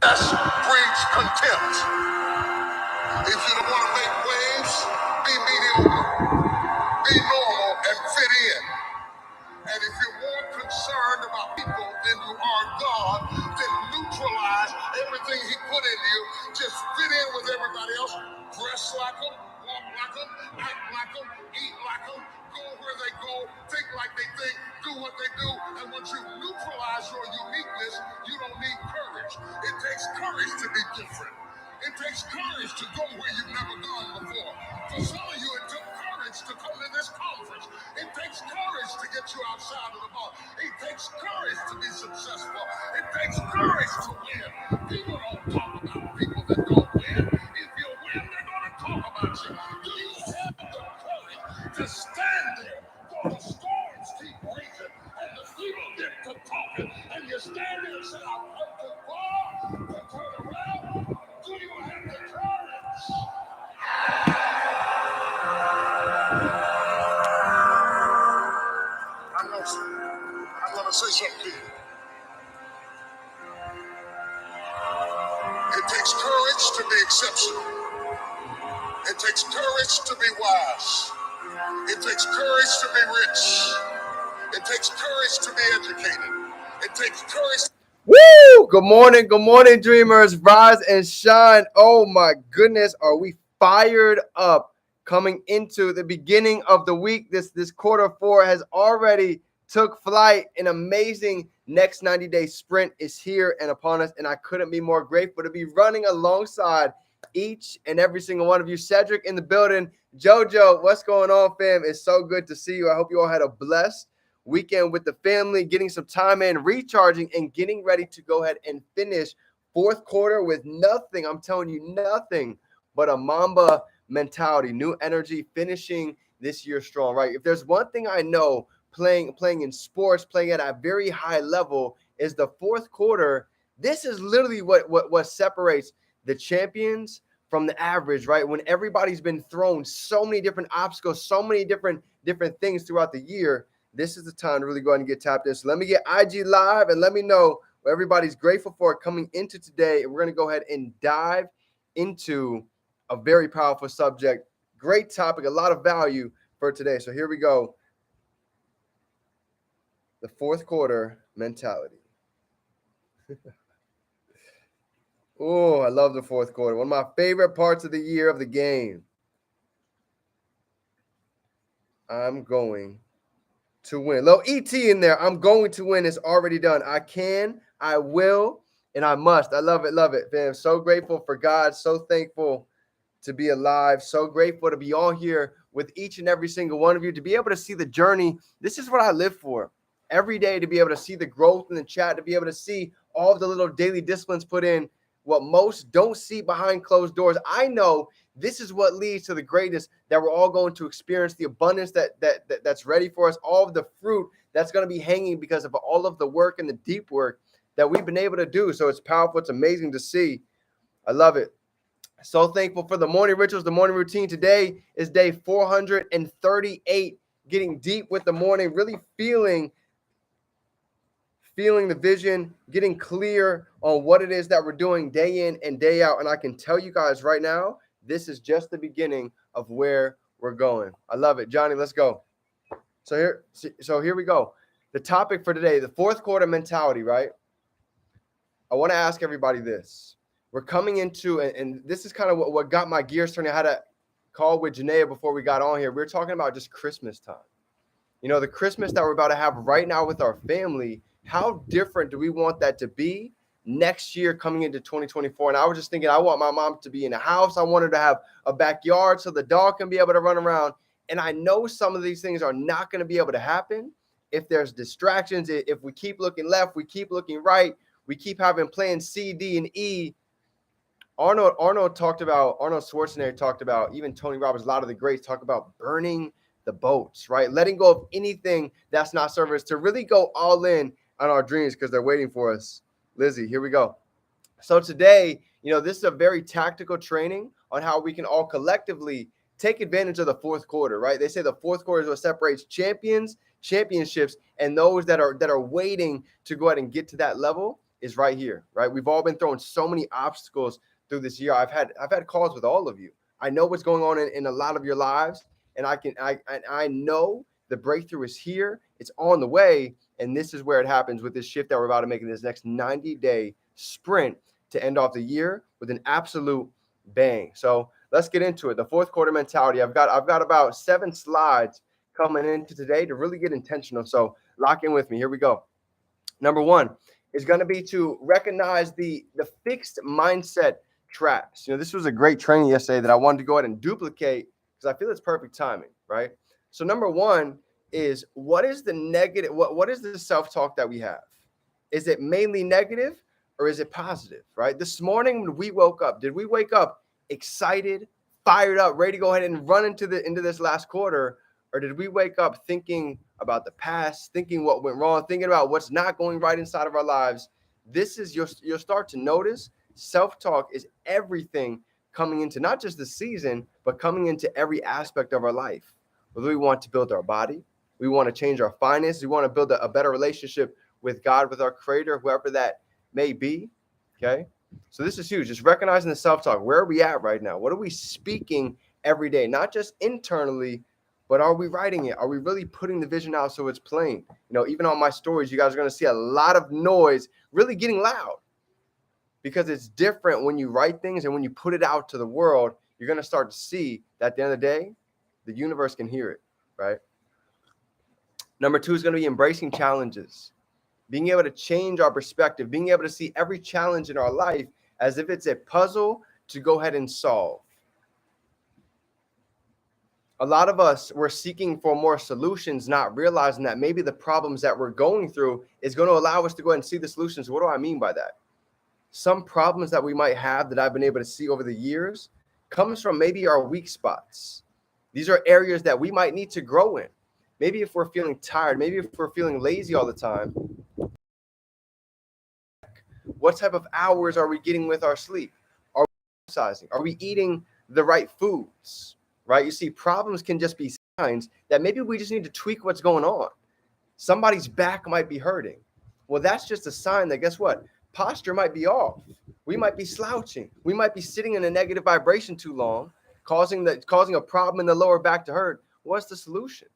Success breeds contempt. If you don't want to make waves, be mediocre, be normal, and fit in. And if you're more concerned about people than you are God, then neutralize everything He put in you. Just fit in with everybody else. Dress like them, walk like them, act like them, eat like them, go where they go, think like they think, do what they do. And once you neutralize your uniqueness, you don't need courage. It takes courage to be different. It takes courage to go where you've never gone before. For some of you, it took courage to come to this conference. It takes courage to get you outside of the box. It takes courage to be successful. It takes courage to win. People don't talk about people that don't win. If you win, they're going to talk about you. Do you have the courage to stand there while the storms keep raging and the people get to talking and you stand there and say, I've come too far to turn around? Do you have the courage? I'm going to say something to you. It takes courage to be exceptional. It takes courage to be wise. It takes courage to be rich. It takes courage to be educated. It takes courage. Woo! Good morning, dreamers. Rise and shine. Oh my goodness, are we fired up coming into the beginning of the week? This quarter four has already took flight. An amazing next 90-day sprint is here and upon us, and I couldn't be more grateful to be running alongside each and every single one of you. Cedric in the building. JoJo, what's going on, fam? It's so good to see you. I hope you all had a blessed weekend with the family, getting some time in, recharging, and getting ready to go ahead and finish fourth quarter with nothing. I'm telling you, nothing but a Mamba mentality, new energy, finishing this year strong, right? If there's one thing I know playing in sports, playing at a very high level, is the fourth quarter. This is literally what separates the champions from the average, right? When everybody's been thrown so many different obstacles, so many different things throughout the year, this is the time to really go ahead and get tapped in. So let me get IG live and let me know what everybody's grateful for coming into today. And we're going to go ahead and dive into a very powerful subject. Great topic, a lot of value for today. So here we go. The fourth quarter mentality. Oh, I love the fourth quarter. One of my favorite parts of the year of the game. I'm going to win. Little ET in there. I'm going to win. It's already done. I can, I will, and I must. I love it, fam. So grateful for God. So thankful to be alive. So grateful to be on here with each and every single one of you, to be able to see the journey. This is what I live for. Every day, to be able to see the growth in the chat, to be able to see all of the little daily disciplines put in, what most don't see behind closed doors. I know this is what leads to the greatness that we're all going to experience, the abundance that's ready for us, all of the fruit that's going to be hanging because of all of the work and the deep work that we've been able to do. So it's powerful. It's amazing to see. I love it. So thankful for the morning rituals, the morning routine. Today is day 438, getting deep with the morning, really feeling the vision, getting clear on what it is that we're doing day in and day out. And I can tell you guys right now, this is just the beginning of where we're going. I love it. Johnny, let's go. So here we go. The topic for today, the fourth quarter mentality, right? I want to ask everybody this. We're coming into, and this is kind of what got my gears turning. I had a call with Janaea before we got on here. We were talking about just Christmas time. You know, the Christmas that we're about to have right now with our family. How different do we want that to be next year coming into 2024? And I was just thinking, I want my mom to be in the house. I want her to have a backyard so the dog can be able to run around. And I know some of these things are not going to be able to happen if there's distractions. If we keep looking left, we keep looking right, we keep having plans C, D, and E. Arnold Schwarzenegger talked about, even Tony Robbins, a lot of the greats talk about burning the boats, right? Letting go of anything that's not serving us, to really go all in on our dreams because they're waiting for us. Lizzie, here we go. So today, you know, this is a very tactical training on how we can all collectively take advantage of the fourth quarter, right? They say the fourth quarter is what separates championships, and those that are waiting to go ahead and get to that level. is right here, right? We've all been throwing so many obstacles through this year. I've had calls with all of you. I know what's going on in a lot of your lives, and I know the breakthrough is here. It's on the way, and this is where it happens with this shift that we're about to make in this next 90-day sprint to end off the year with an absolute bang. So let's get into it. The fourth quarter mentality. I've got about 7 slides coming into today to really get intentional. So lock in with me. Here we go. Number 1 is going to be to recognize the fixed mindset traps. This was a great training yesterday that I wanted to go ahead and duplicate because I feel it's perfect timing, right? So number 1 is, what is the negative? What is the self-talk that we have? Is it mainly negative or is it positive, right? This morning when we woke up, did we wake up excited, fired up, ready to go ahead and run into this last quarter? Or did we wake up thinking about the past, thinking what went wrong, thinking about what's not going right inside of our lives? This is you'll start to notice self-talk is everything coming into not just the season, but coming into every aspect of our life. Whether we want to build our body, we want to change our finances, we want to build a better relationship with God, with our Creator, whoever that may be. Okay. So this is huge. Just recognizing the self-talk. Where are we at right now? What are we speaking every day? Not just internally, but are we writing it? Are we really putting the vision out so it's plain? Even on my stories, you guys are going to see a lot of noise really getting loud because it's different when you write things and when you put it out to the world. You're going to start to see that at the end of the day, the universe can hear it, right? Number 2 is going to be embracing challenges, being able to change our perspective, being able to see every challenge in our life as if it's a puzzle to go ahead and solve. A lot of us, we're seeking for more solutions, not realizing that maybe the problems that we're going through is going to allow us to go ahead and see the solutions. What do I mean by that? Some problems that we might have that I've been able to see over the years comes from maybe our weak spots. These are areas that we might need to grow in. Maybe if we're feeling tired, maybe if we're feeling lazy all the time, what type of hours are we getting with our sleep? Are we exercising? Are we eating the right foods? Right? You see, problems can just be signs that maybe we just need to tweak what's going on. Somebody's back might be hurting. Well, that's just a sign that, guess what? Posture might be off. We might be slouching. We might be sitting in a negative vibration too long, causing a problem in the lower back to hurt. What's the solution?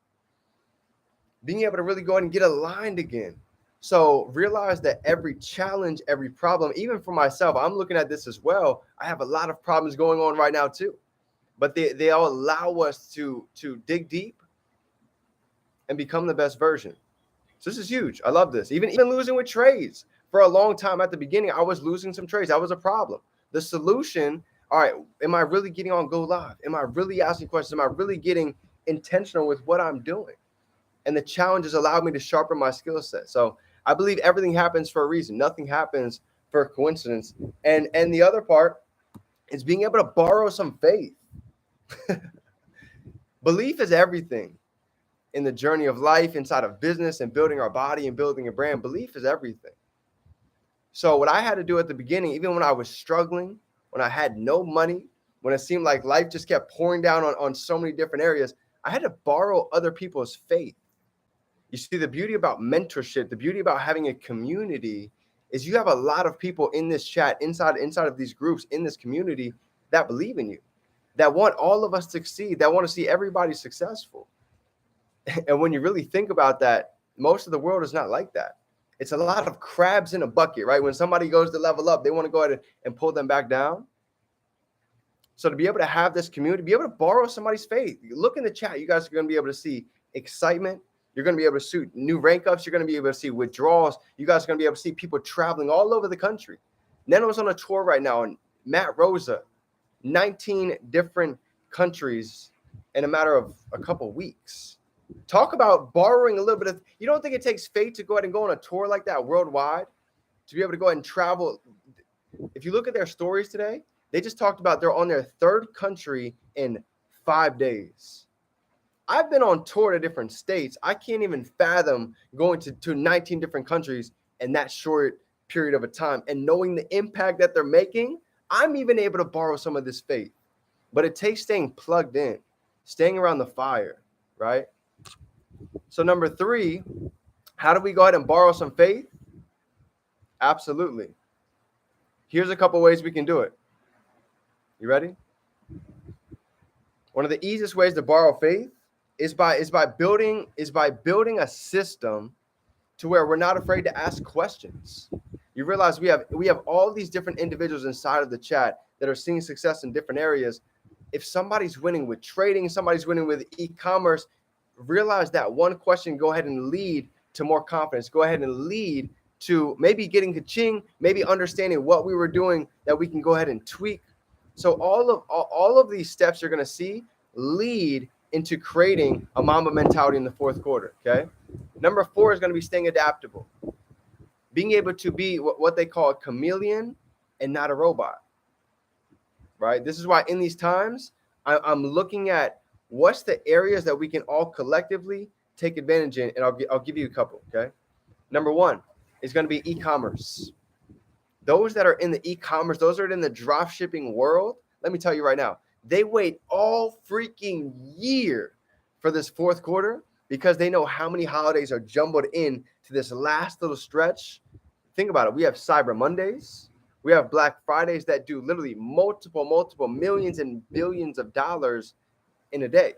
Being able to really go ahead and get aligned again. So realize that every challenge, every problem, even for myself, I'm looking at this as well. I have a lot of problems going on right now too, but they all allow us to dig deep and become the best version. So this is huge. I love this. Even losing with trades for a long time at the beginning, I was losing some trades. That was a problem. The solution, all right, am I really getting on Go Live? Am I really asking questions? Am I really getting intentional with what I'm doing? And the challenges allowed me to sharpen my skill set. So I believe everything happens for a reason. Nothing happens for a coincidence. And the other part is being able to borrow some faith. Belief is everything in the journey of life, inside of business and building our body and building a brand. Belief is everything. So what I had to do at the beginning, even when I was struggling, when I had no money, when it seemed like life just kept pouring down on so many different areas, I had to borrow other people's faith. You see, the beauty about mentorship, the beauty about having a community is you have a lot of people in this chat, inside of these groups, in this community that believe in you, that want all of us to succeed, that want to see everybody successful. And when you really think about that, most of the world is not like that. It's a lot of crabs in a bucket, right? When somebody goes to level up, they want to go ahead and pull them back down. So to be able to have this community, be able to borrow somebody's faith, look in the chat, you guys are going to be able to see excitement. You're going to be able to see new rank ups. You're going to be able to see withdrawals. You guys are going to be able to see people traveling all over the country. Neno's on a tour right now, and Matt Rosa, 19 different countries in a matter of a couple weeks. Talk about borrowing a little bit of, you don't think it takes faith to go ahead and go on a tour like that worldwide, to be able to go ahead and travel? If you look at their stories today, they just talked about they're on their 3rd country in 5 days. I've been on tour to different states. I can't even fathom going to 19 different countries in that short period of a time. And knowing the impact that they're making, I'm even able to borrow some of this faith. But it takes staying plugged in, staying around the fire, right? So number 3, how do we go ahead and borrow some faith? Absolutely. Here's a couple ways we can do it. You ready? One of the easiest ways to borrow faith is by building a system to where we're not afraid to ask questions. You realize we have all these different individuals inside of the chat that are seeing success in different areas. If somebody's winning with trading, somebody's winning with e-commerce, realize that one question, go ahead and lead to more confidence. Go ahead and lead to maybe getting ka-ching, maybe understanding what we were doing that we can go ahead and tweak. So all of these steps you're going to see lead into creating a Mamba mentality in the fourth quarter, okay? Number 4 is going to be staying adaptable. Being able to be what they call a chameleon and not a robot, right? This is why in these times, I'm looking at what's the areas that we can all collectively take advantage in, and I'll give you a couple, okay? Number 1 is going to be e-commerce. Those that are in the e-commerce, those that are in the drop shipping world, let me tell you right now, they wait all freaking year for this fourth quarter because they know how many holidays are jumbled in to this last little stretch. Think about it. We have Cyber Mondays. We have Black Fridays that do literally multiple millions and billions of dollars in a day.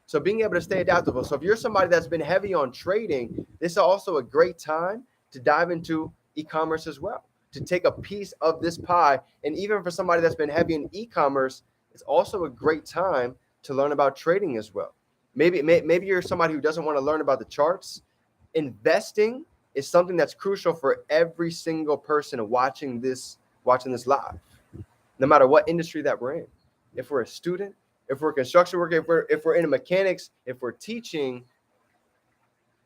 So being able to stay adaptable. So if you're somebody that's been heavy on trading, this is also a great time to dive into e-commerce as well, to take a piece of this pie. And even for somebody that's been heavy in e-commerce, it's also a great time to learn about trading as well. Maybe you're somebody who doesn't want to learn about the charts. Investing is something that's crucial for every single person watching this live, no matter what industry that we're in. If we're a student, if we're a construction worker, if we're in mechanics, if we're teaching,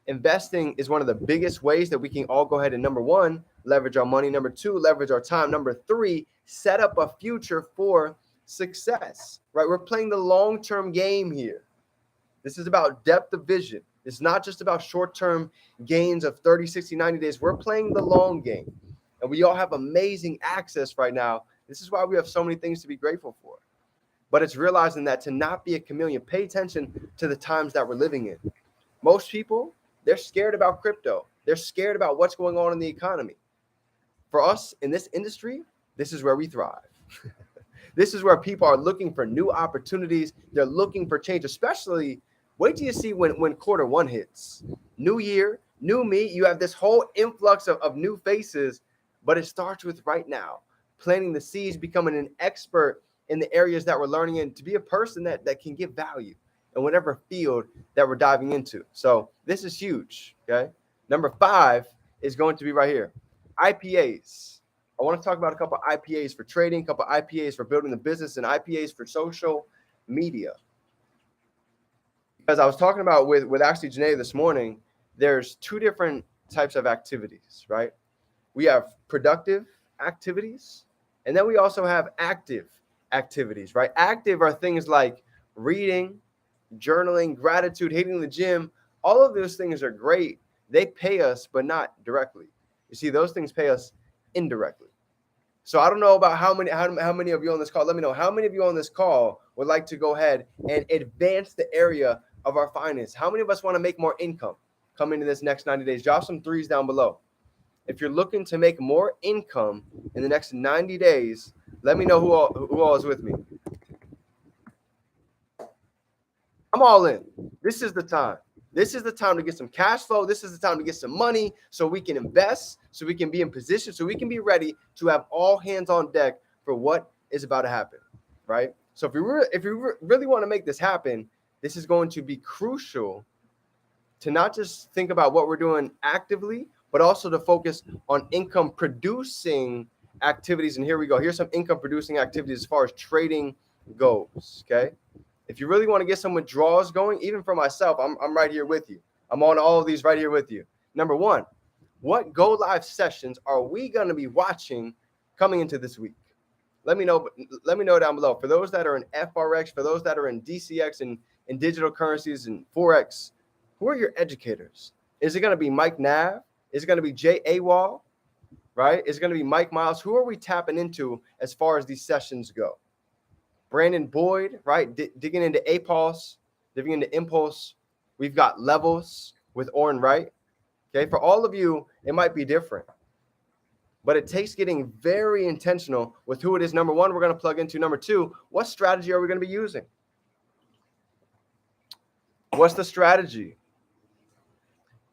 investing is one of the biggest ways that we can all go ahead and, number 1, leverage our money. Number 2, leverage our time. Number 3, set up a future for success, right? We're playing the long-term game here. This is about depth of vision. It's not just about short-term gains of 30, 60, 90 days. We're playing the long game, and we all have amazing access right now. This is why we have so many things to be grateful for. But it's realizing that to not be a chameleon, pay attention to the times that we're living in. Most people, they're scared about crypto. They're scared about what's going on in the economy. For us in this industry, this is where we thrive. This is where people are looking for new opportunities. They're looking for change, especially wait till you see when quarter 1 hits. New year, new me. You have this whole influx of new faces, but it starts with right now, planting the seeds, becoming an expert in the areas that we're learning in, to be a person that can give value in whatever field that we're diving into. So this is huge, okay? Number 5 is going to be right here, IPAs. I want to talk about a couple of IPAs for trading, a couple of IPAs for building the business, and IPAs for social media. Because I was talking about with actually Janae this morning, there's 2 different types of activities, right? We have productive activities, and then we also have active activities, right? Active are things like reading, journaling, gratitude, hitting the gym. All of those things are great. They pay us, but not directly. You see, those things pay us indirectly. So I don't know about how many of you on this call. Let me know how many of you on this call would like to go ahead and advance the area of our finance. How many of us want to make more income coming into this next 90 days? Drop some 3s down below. If you're looking to make more income in the next 90 days, let me know who all is with me. I'm all in. This is the time. This is the time to get some cash flow. This is the time to get some money so we can invest, so we can be in position, so we can be ready to have all hands on deck for what is about to happen, right? So if you really want to make this happen, this is going to be crucial to not just think about what we're doing actively, but also to focus on income producing activities. And here we go. Here's some income producing activities as far as trading goes, okay? If you really want to get some withdrawals going, even for myself, I'm right here with you. I'm on all of these right here with you. Number 1, what go live sessions are we going to be watching coming into this week? Let me know down below. For those that are in FRX, for those that are in DCX and in digital currencies and Forex, who are your educators? Is it going to be Mike Nav? Is it going to be Jay Awal? Right? Is it going to be Mike Miles? Who are we tapping into as far as these sessions go? Brandon Boyd, right? Digging into APOS, digging into Impulse. We've got Levels with Orrin Wright. Okay, for all of you, it might be different. But it takes getting very intentional with who it is. Number one, we're going to plug into. Number two, what strategy are we going to be using? What's the strategy?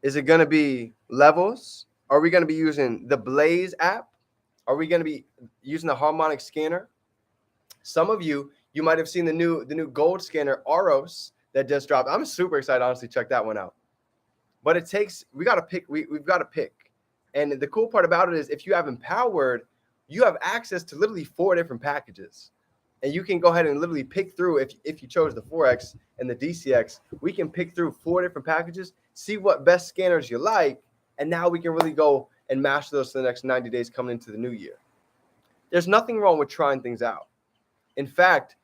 Is it going to be levels? Are we going to be using the Blaze app? Are we going to be using the harmonic scanner? Some of you might have seen the new gold scanner, Aros, that just dropped. I'm super excited, honestly, check that one out. But it takes, we got to pick, we've got to pick. And the cool part about it is if you have Empowered, you have access to literally 4 different packages. And you can go ahead and literally pick through, if you chose the 4X and the DCX, we can pick through 4 different packages, see what best scanners you like, and now we can really go and master those for the next 90 days coming into the new year. There's nothing wrong with trying things out. In fact,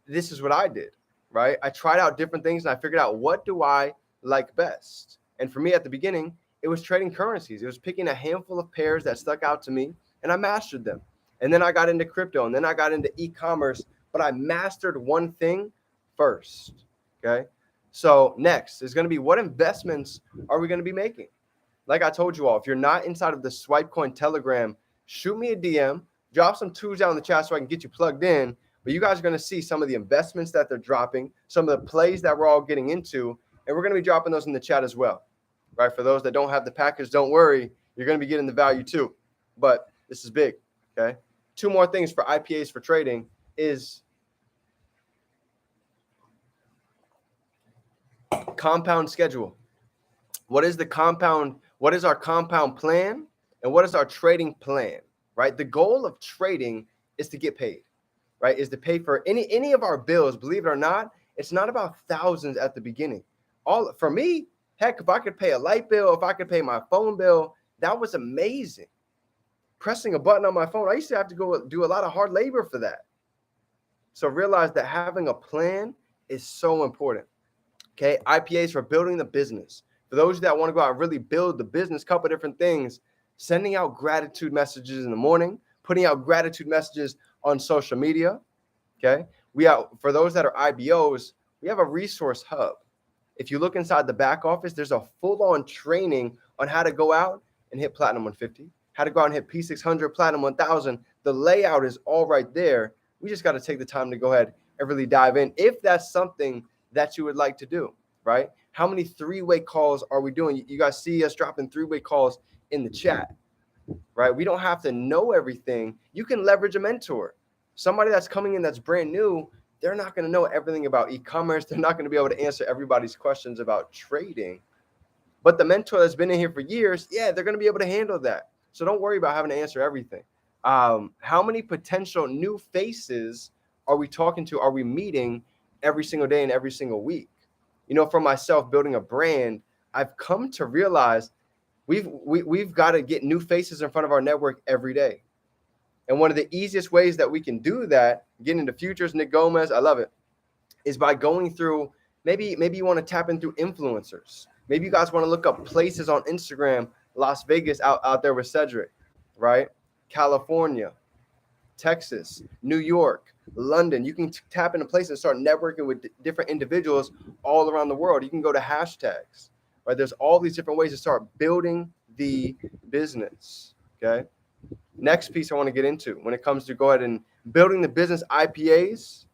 this is what I did, right? I tried out different things and I figured out what do I like best. And for me at the beginning, it was trading currencies. It was picking a handful of pairs that stuck out to me, and I mastered them. And then I got into crypto, and then I got into e-commerce, but I mastered one thing first, okay? So next is going to be, what investments are we going to be making? Like I told you all, if you're not inside of the SwipeCoin Telegram, shoot me a DM, drop some twos down in the chat so I can get you plugged in. But you guys are going to see some of the investments that they're dropping, some of the plays that we're all getting into, and we're going to be dropping those in the chat as well. Right? For those that don't have the package, don't worry. You're going to be getting the value too. But this is big, okay? 2 more things for IPAs for trading is compound schedule. What is the compound? What is our compound plan? And what is our trading plan, right? The goal of trading is to get paid, right? Is to pay for any of our bills. Believe it or not, it's not about thousands at the beginning. For me, heck, if I could pay a light bill, if I could pay my phone bill, that was amazing. Pressing a button on my phone, I used to have to go do a lot of hard labor for that. So realize that having a plan is so important. Okay, IPAs for building the business. For those that want to go out and really build the business, couple different things, sending out gratitude messages in the morning, putting out gratitude messages on social media. Okay, for those that are IBOs, we have a resource hub. If you look inside the back office, there's a full-on training on how to go out and hit Platinum 150, how to go out and hit P600, Platinum 1000. The layout is all right there. We just got to take the time to go ahead and really dive in if that's something that you would like to do, right? How many 3-way calls are we doing? You guys see us dropping 3-way calls in the chat, right? We don't have to know everything. You can leverage a mentor. Somebody that's coming in that's brand new, they're not going to know everything about e-commerce. They're not going to be able to answer everybody's questions about trading. But the mentor that's been in here for years, yeah, they're going to be able to handle that. So don't worry about having to answer everything. How many potential new faces are we talking to? Are we meeting every single day and every single week? You know, for myself, building a brand, I've come to realize we've got to get new faces in front of our network every day. And one of the easiest ways that we can do that, getting into futures, Nick Gomez, I love it, is by going through, maybe you want to tap in through influencers. Maybe you guys want to look up places on Instagram, Las Vegas out there with Cedric, right? California, Texas, New York, London. You can tap into places and start networking with different individuals all around the world. You can go to hashtags, right? There's all these different ways to start building the business, okay? Next piece I want to get into when it comes to go ahead and building the business IPAs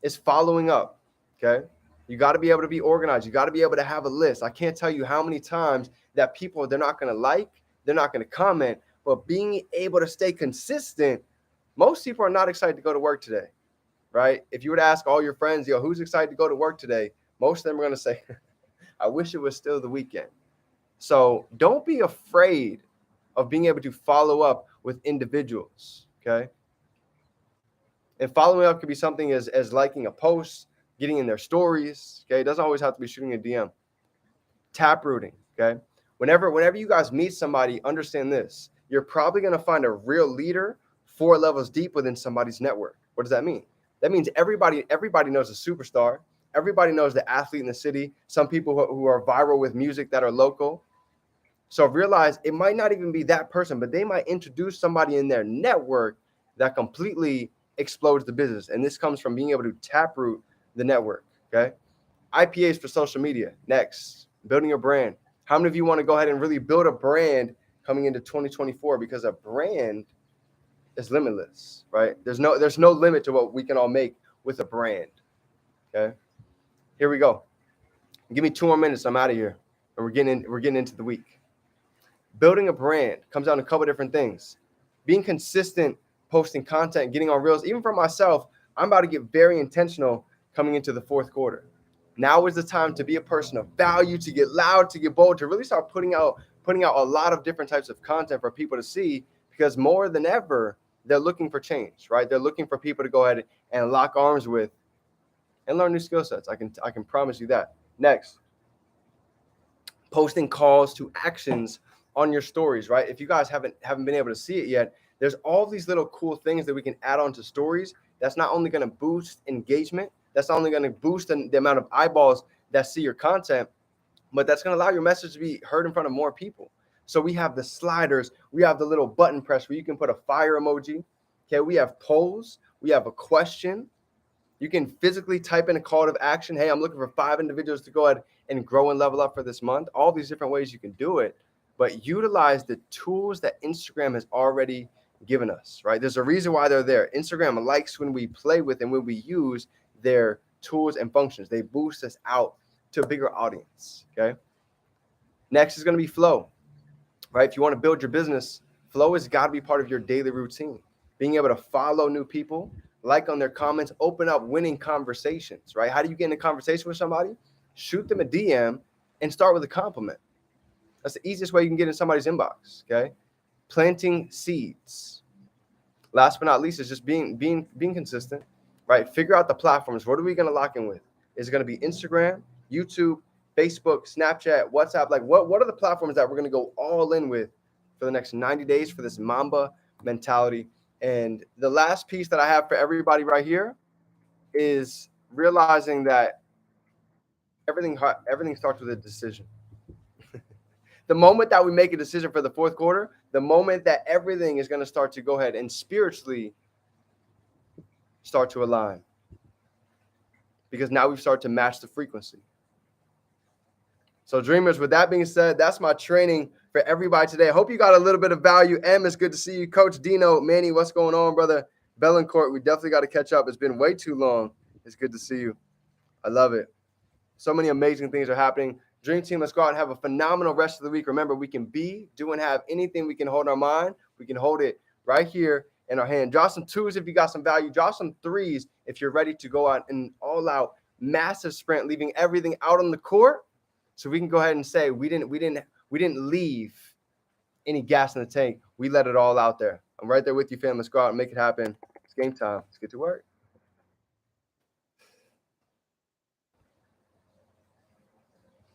is following up, okay? You got to be able to be organized. You got to be able to have a list. I can't tell you how many times that people, they're not going to like, they're not going to comment, but being able to stay consistent, most people are not excited to go to work today, right? If you were to ask all your friends, yo, who's excited to go to work today? Most of them are going to say, I wish it was still the weekend. So don't be afraid of being able to follow up with individuals, okay? And following up could be something as liking a post, getting in their stories, okay? It doesn't always have to be shooting a DM. Taprooting, okay? Whenever you guys meet somebody, understand this. You're probably going to find a real leader 4 levels deep within somebody's network. What does that mean? That means everybody knows a superstar. Everybody knows the athlete in the city. Some people who are viral with music that are local. So realize it might not even be that person, but they might introduce somebody in their network that completely explodes the business. And this comes from being able to taproot the network, okay? IPAs for social media. Next, building your brand. How many of you want to go ahead and really build a brand coming into 2024? Because a brand is limitless, right? There's no limit to what we can all make with a brand. Okay, here we go. Give me 2 more minutes. I'm out of here, and we're getting into the week. Building a brand comes down to a couple different things. Being consistent, posting content, getting on reels. Even for myself, I'm about to get very intentional coming into the fourth quarter. Now is the time to be a person of value, to get loud, to get bold, to really start putting out a lot of different types of content for people to see, because more than ever, they're looking for change, right? They're looking for people to go ahead and lock arms with and learn new skill sets. I can promise you that. Next, posting calls to actions on your stories, right? If you guys haven't been able to see it yet, there's all these little cool things that we can add on to stories. That's not only going to boost engagement, that's not only going to boost the amount of eyeballs that see your content, but that's going to allow your message to be heard in front of more people. So we have the sliders, we have the little button press where you can put a fire emoji. Okay, we have polls, we have a question. You can physically type in a call to action. Hey, I'm looking for 5 individuals to go ahead and grow and level up for this month. All these different ways you can do it, but utilize the tools that Instagram has already given us, right? There's a reason why they're there. Instagram likes when we play with and when we use their tools and functions. They boost us out to a bigger audience, okay? Next is going to be flow, right? If you want to build your business, flow has got to be part of your daily routine. Being able to follow new people, like on their comments, open up winning conversations, right? How do you get in a conversation with somebody? Shoot them a DM and start with a compliment. That's the easiest way you can get in somebody's inbox, okay? Planting seeds. Last but not least is just being consistent, right? Figure out the platforms. What are we going to lock in with? Is it going to be Instagram, YouTube, Facebook, Snapchat, WhatsApp? Like what are the platforms that we're going to go all in with for the next 90 days for this Mamba mentality? And the last piece that I have for everybody right here is realizing that everything starts with a decision. The moment that we make a decision for the fourth quarter, the moment that everything is going to start to go ahead and spiritually start to align. Because now we've started to match the frequency. So dreamers, with that being said, that's my training for everybody today. I hope you got a little bit of value. Em, it's good to see you. Coach Dino, Manny, what's going on, brother? Bellencourt, we definitely got to catch up. It's been way too long. It's good to see you. I love it. So many amazing things are happening. Dream Team, let's go out and have a phenomenal rest of the week. Remember, we can be, do, and have anything we can hold in our mind. We can hold it right here in our hand. Drop some 2s if you got some value. Drop some 3s if you're ready to go out and all out massive sprint, leaving everything out on the court. So we can go ahead and say we didn't leave any gas in the tank. We let it all out there. I'm right there with you, fam. Let's go out and make it happen. It's game time. Let's get to work.